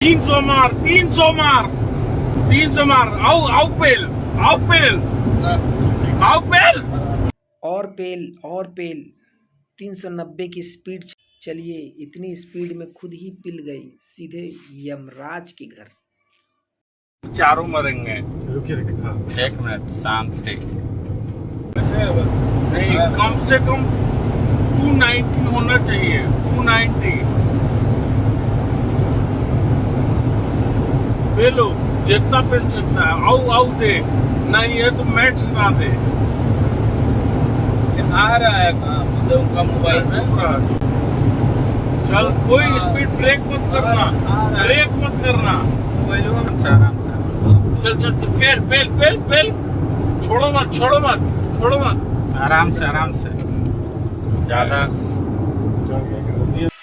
300 मार, 300 मार, 300 मार, आओ आओ पेल, आओ पेल, आओ पेल। और पेल 390 की स्पीड चलिए। इतनी स्पीड में खुद ही पिल गई सीधे यमराज के घर। चारों मरेंगे। एक मिनट शांति। नहीं, कम से कम 290 होना चाहिए, 290। पेलो जितना पेल सकता है, आओ आओ दे, नहीं है तो मैच ना दे। आ रहा है उनका मोबाइल में। चल, कोई स्पीड ब्रेक मत करना, ब्रेक मत करना। आराम से चल चल, तो पेल पेल पेल पेल, छोड़ो मत, छोड़ो मत, छोड़ो मत। आराम से ज्यादा।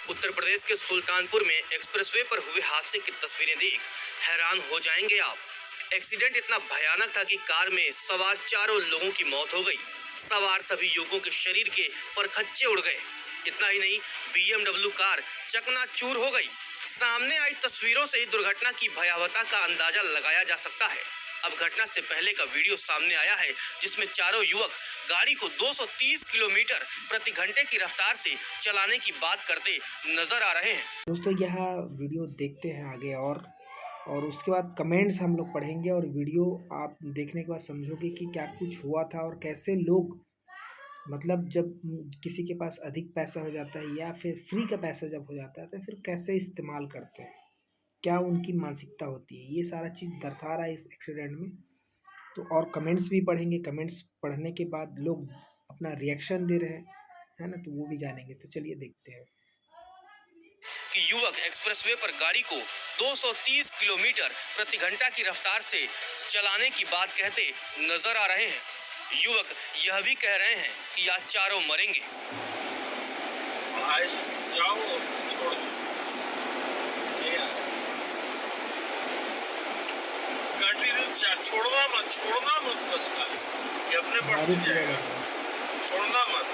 उत्तर प्रदेश के सुल्तानपुर में एक्सप्रेसवे पर हुए हादसे की तस्वीरें देख हैरान हो जाएंगे आप। एक्सीडेंट इतना भयानक था कि कार में सवार चारों लोगों की मौत हो गई। सवार सभी युवकों के शरीर के परखच्चे उड़ गए। इतना ही नहीं, BMW कार चकनाचूर हो गई। सामने आई तस्वीरों से ही दुर्घटना की भयावहता का अंदाजा लगाया जा सकता है। अब घटना से पहले का वीडियो सामने आया है, जिसमें चारों युवक गाड़ी को 230 किलोमीटर प्रति घंटे की रफ्तार से चलाने की बात करते नजर आ रहे हैं। दोस्तों यह वीडियो देखते हैं आगे और उसके बाद कमेंट्स हम लोग पढ़ेंगे और वीडियो आप देखने के बाद समझोगे कि क्या कुछ हुआ था और कैसे लोग, मतलब जब किसी के पास अधिक पैसा हो जाता है या फिर फ्री का पैसा जब हो जाता है तो फिर कैसे इस्तेमाल करते हैं, क्या उनकी मानसिकता होती है, ये सारा चीज़ दर्शा रहा है इस एक्सीडेंट में। तो और कमेंट्स भी पढ़ेंगे, कमेंट्स पढ़ने के बाद लोग अपना रिएक्शन दे रहे हैं, है ना, तो वो भी जानेंगे। तो चलिए देखते हैं कि युवक एक्सप्रेसवे पर गाड़ी को 230 किलोमीटर प्रति घंटा की रफ्तार से चलाने की बात कहते नजर आ रहे हैं। युवक यह भी कह रहे हैं कि आज चारों मरेंगे। जाओ, छोड़ दो। छोड़ना मत बस का, ये अपने पास हो जाएगा, छोड़ना मत।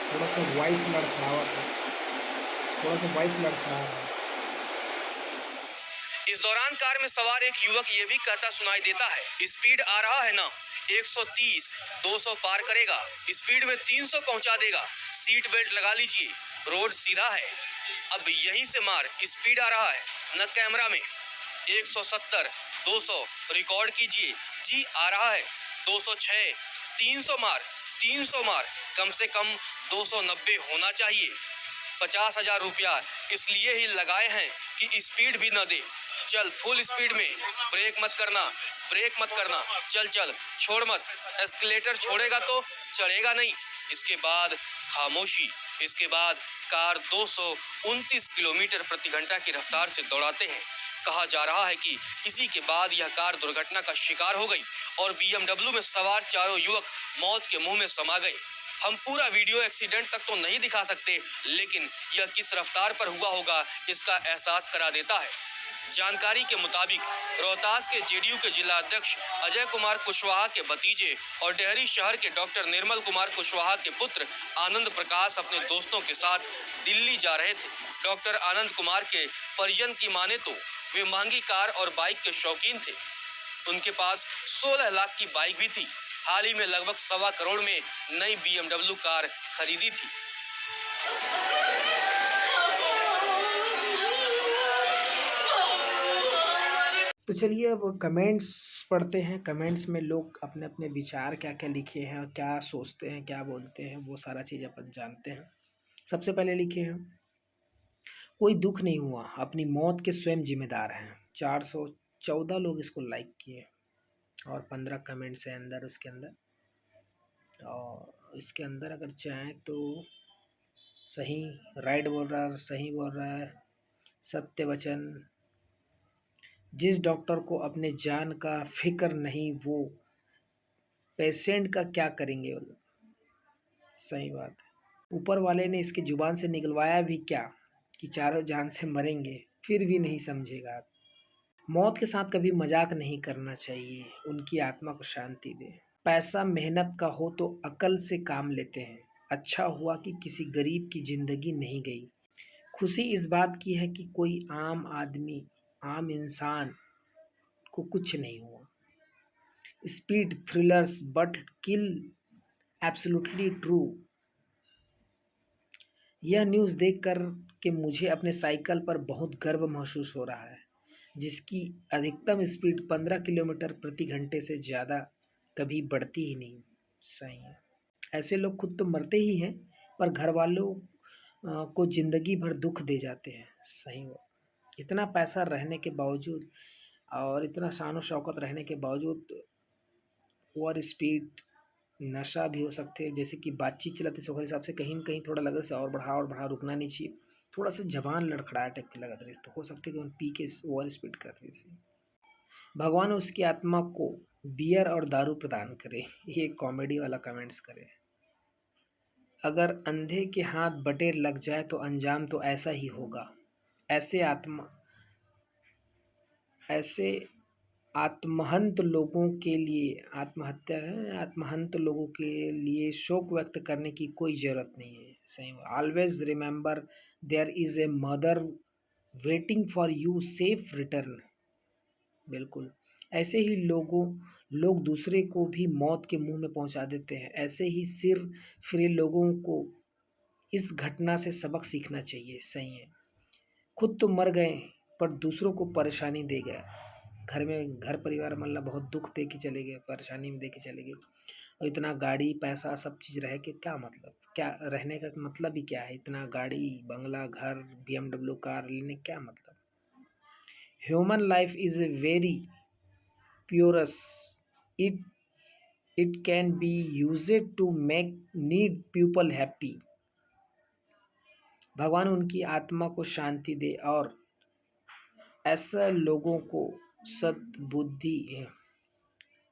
थोड़ा सा वॉइस लड़खड़ावा था, थोड़ा सा वॉइस लड़खड़ा रहा है। इस दौरान कार में सवार एक युवक ये भी कहता सुनाई देता है, स्पीड आ रहा है ना, 130 200 पार करेगा, स्पीड में 300 पहुंचा देगा, सीट बेल्ट लगा लीजिए, रोड सीधा है। अब यहीं से मार, स्पीड आ रहा है न कैमरा में, 170 200 रिकॉर्ड कीजिए, जी आ रहा है, 206 300 मार, 300 मार, कम से कम 290 होना चाहिए। 50,000 रुपया इसलिए ही लगाए हैं कि स्पीड भी न दे। चल फुल स्पीड में, ब्रेक मत करना, चल चल, छोड़ मत, एस्केलेटर छोड़ेगा तो चढ़ेगा नहीं। इसके बाद खामोशी। इसके बाद कार 229 किलोमीटर प्रति घंटा की रफ्तार से दौड़ाते हैं। कहा जा रहा है कि इसी के बाद यह कार दुर्घटना का शिकार हो गई और BMW में सवार चारों युवक मौत के मुंह में समा गए। हम पूरा वीडियो एक्सीडेंट तक तो नहीं दिखा सकते, लेकिन यह किस रफ्तार पर हुआ होगा इसका एहसास करा देता है। जानकारी के मुताबिक रोहतास के JDU के जिला अध्यक्ष अजय कुमार कुशवाहा के भतीजे और डेहरी शहर के डॉक्टर निर्मल कुमार कुशवाहा के पुत्र आनंद प्रकाश अपने दोस्तों के साथ दिल्ली जा रहे थे। डॉक्टर आनंद कुमार के परिजन की माने तो वे महंगी कार और बाइक के शौकीन थे। उनके पास 16 लाख की बाइक भी थी। हाल ही में लगभग 1.25 करोड़ में नई BMW कार खरीदी थी। तो चलिए अब कमेंट्स पढ़ते हैं। कमेंट्स में लोग अपने अपने विचार क्या क्या लिखे हैं और क्या सोचते हैं, क्या बोलते हैं, वो सारा चीज़ अपन जानते हैं। सबसे पहले लिखे हैं, कोई दुख नहीं हुआ, अपनी मौत के स्वयं जिम्मेदार हैं। 414 लोग इसको लाइक किए और 15 कमेंट्स हैं अंदर उसके अंदर। और इसके अंदर अगर चाहें तो सही राइट बोल रहा है, सही बोल रहा है, सत्य वचन, जिस डॉक्टर को अपने जान का फिक्र नहीं वो पेशेंट का क्या करेंगे। सही बात है, ऊपर वाले ने इसकी जुबान से निकलवाया भी क्या कि चारों जान से मरेंगे, फिर भी नहीं समझेगा। मौत के साथ कभी मजाक नहीं करना चाहिए, उनकी आत्मा को शांति दे। पैसा मेहनत का हो तो अकल से काम लेते हैं। अच्छा हुआ कि किसी गरीब की जिंदगी नहीं गई। खुशी इस बात की है कि कोई आम आदमी, आम इंसान को कुछ नहीं हुआ। Speed thrillers but kill, absolutely true. यह न्यूज़ देखकर के मुझे अपने साइकिल पर बहुत गर्व महसूस हो रहा है, जिसकी अधिकतम स्पीड 15 किलोमीटर प्रति घंटे से ज़्यादा कभी बढ़ती ही नहीं। सही है। ऐसे लोग खुद तो मरते ही हैं, पर घर वालों को ज़िंदगी भर दुख दे जाते हैं। सही हुआ। इतना पैसा रहने के बावजूद और इतना शान शौकत रहने के बावजूद ओवर स्पीड, नशा भी हो सकते हैं। जैसे कि बातचीत चलाते समय हिसाब से कहीं न कहीं थोड़ा लग रहा है और बढ़ा, रुकना नहीं चाहिए। थोड़ा सा ज़बान लड़खड़ाया टाइप की लग रही है, तो हो सकता है कि हम पी के ओवर स्पीड कर रहे थे। भगवान उसकी आत्मा को बियर और दारू प्रदान करे। ये कॉमेडी वाला कमेंट्स करे। अगर अंधे के हाथ बटेर लग जाए तो अंजाम तो ऐसा ही होगा। ऐसे आत्महंत लोगों के लिए आत्महंत लोगों के लिए शोक व्यक्त करने की कोई ज़रूरत नहीं है। सही। Always remember there is a mother waiting for you, safe return. बिल्कुल। ऐसे ही लोग दूसरे को भी मौत के मुंह में पहुंचा देते हैं। ऐसे ही सिर फिरे लोगों को इस घटना से सबक सीखना चाहिए। सही है। खुद तो मर गए पर दूसरों को परेशानी दे गए। घर परिवार मतलब बहुत दुख दे के चले गए, परेशानी में दे के चले गए। और इतना गाड़ी पैसा सब चीज़ रह के क्या मतलब, क्या रहने का मतलब ही क्या है? इतना गाड़ी बंगला घर BMW कार लेने क्या मतलब? Human life is a very precious, it can be used to make need people happy. भगवान उनकी आत्मा को शांति दे और ऐसा लोगों को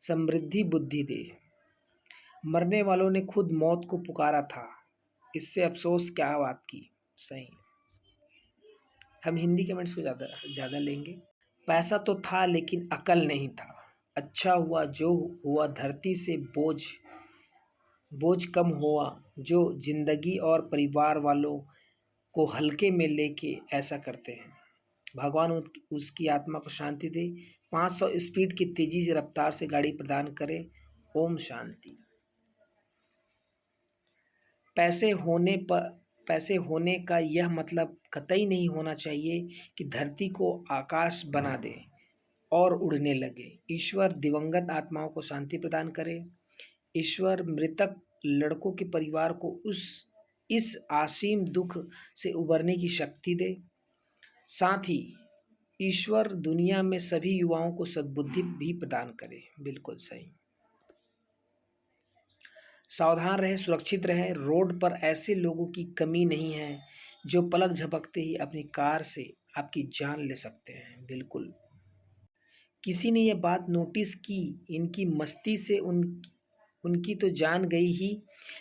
समृद्धि बुद्धि दे। मरने वालों ने खुद मौत को पुकारा था, इससे अफसोस क्या बात की। सही। हम हिंदी कमेंट्स को ज़्यादा लेंगे। पैसा तो था लेकिन अकल नहीं था। अच्छा हुआ जो हुआ, धरती से बोझ कम हुआ, जो जिंदगी और परिवार वालों को हल्के में लेके ऐसा करते हैं। भगवान उसकी आत्मा को शांति दे। 500 स्पीड की तेजी से रफ्तार से गाड़ी प्रदान करे। ओम शांति। पैसे होने का यह मतलब कतई नहीं होना चाहिए कि धरती को आकाश बना दे और उड़ने लगे। ईश्वर दिवंगत आत्माओं को शांति प्रदान करे। ईश्वर मृतक लड़कों के परिवार को इस असीम दुख से उबरने की शक्ति दे। साथ ही ईश्वर दुनिया में सभी युवाओं को सद्बुद्धि भी प्रदान करे। बिल्कुल सही। सावधान रहे, सुरक्षित रहे। रोड पर ऐसे लोगों की कमी नहीं है जो पलक झपकते ही अपनी कार से आपकी जान ले सकते हैं। बिल्कुल। किसी ने यह बात नोटिस की, इनकी मस्ती से उनकी तो जान गई ही,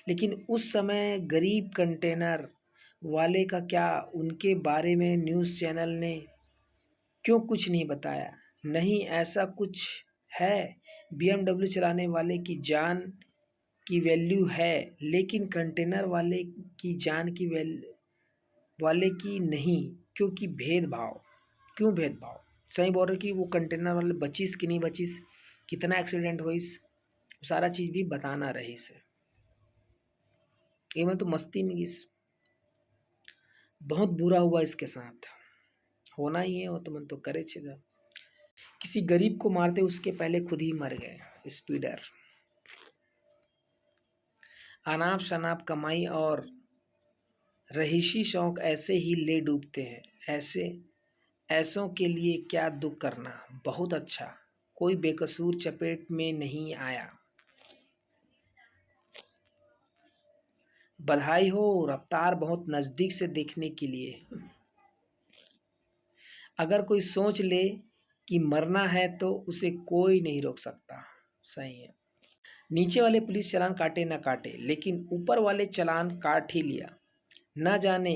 लेकिन उस समय गरीब कंटेनर वाले का क्या? उनके बारे में न्यूज़ चैनल ने क्यों कुछ नहीं बताया? नहीं, ऐसा कुछ है। BMW चलाने वाले की जान की वैल्यू है, लेकिन कंटेनर वाले की जान की वाले की नहीं। क्योंकि क्यों भेदभाव? सही बोल रहे कि वो कंटेनर वाले बचिस कि नहीं बचिस, कितना एक्सीडेंट हुई, सारा चीज़ भी बताना रही से। ये मैं तो मस्ती में घिस, बहुत बुरा हुआ इसके साथ। होना ही है वो तो मन तो करे छेदा। किसी गरीब को मारते उसके पहले खुद ही मर गए। स्पीडर। अनाप शनाप कमाई और रहीशी शौक ऐसे ही ले डूबते हैं। ऐसों के लिए क्या दुख करना। बहुत अच्छा, कोई बेकसूर चपेट में नहीं आया। बधाई हो, रफ्तार बहुत नज़दीक से देखने के लिए। अगर कोई सोच ले कि मरना है तो उसे कोई नहीं रोक सकता। सही है। नीचे वाले पुलिस चालान काटे ना काटे, लेकिन ऊपर वाले चालान काट ही लिया। ना जाने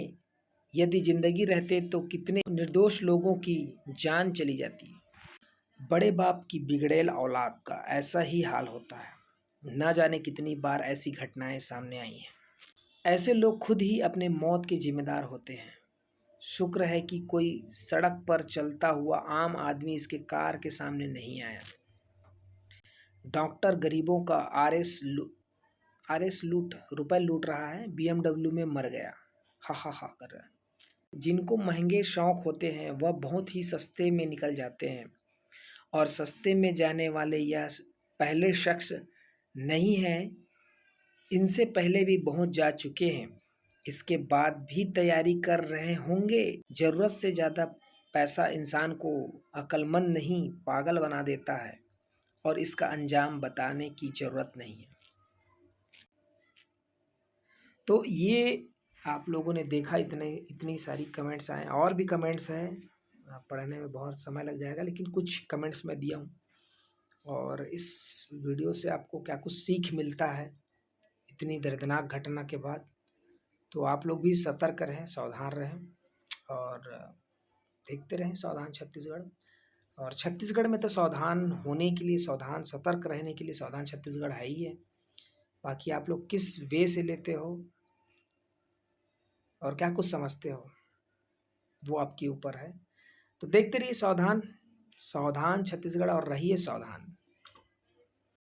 यदि जिंदगी रहते तो कितने निर्दोष लोगों की जान चली जाती। बड़े बाप की बिगड़ैल औलाद का ऐसा ही हाल होता है। ना जाने कितनी बार ऐसी घटनाएं सामने आई हैं। ऐसे लोग खुद ही अपने मौत के जिम्मेदार होते हैं। शुक्र है कि कोई सड़क पर चलता हुआ आम आदमी इसके कार के सामने नहीं आया। डॉक्टर गरीबों का आरएस रुपए लूट रहा है, BMW में मर गया, हा हा हा कर रहा है। जिनको महंगे शौक होते हैं वह बहुत ही सस्ते में निकल जाते हैं, और सस्ते में जाने वाले यह पहले शख्स नहीं हैं, इनसे पहले भी बहुत जा चुके हैं, इसके बाद भी तैयारी कर रहे होंगे। ज़रूरत से ज़्यादा पैसा इंसान को अक्लमंद नहीं पागल बना देता है, और इसका अंजाम बताने की ज़रूरत नहीं है। तो ये आप लोगों ने देखा, इतनी सारी कमेंट्स आए, और भी कमेंट्स हैं, पढ़ने में बहुत समय लग जाएगा, लेकिन कुछ कमेंट्स मैं दिया हूँ। और इस वीडियो से आपको क्या कुछ सीख मिलता है इतनी दर्दनाक घटना के बाद, तो आप लोग भी सतर्क रहें, सावधान रहें, और देखते रहें सावधान छत्तीसगढ़। और छत्तीसगढ़ में तो सावधान होने के लिए, सावधान सतर्क रहने के लिए सावधान छत्तीसगढ़ है ही है। बाकी आप लोग किस वे से लेते हो और क्या कुछ समझते हो वो आपके ऊपर है। तो देखते रहिए सावधान छत्तीसगढ़, और रहिए सावधान।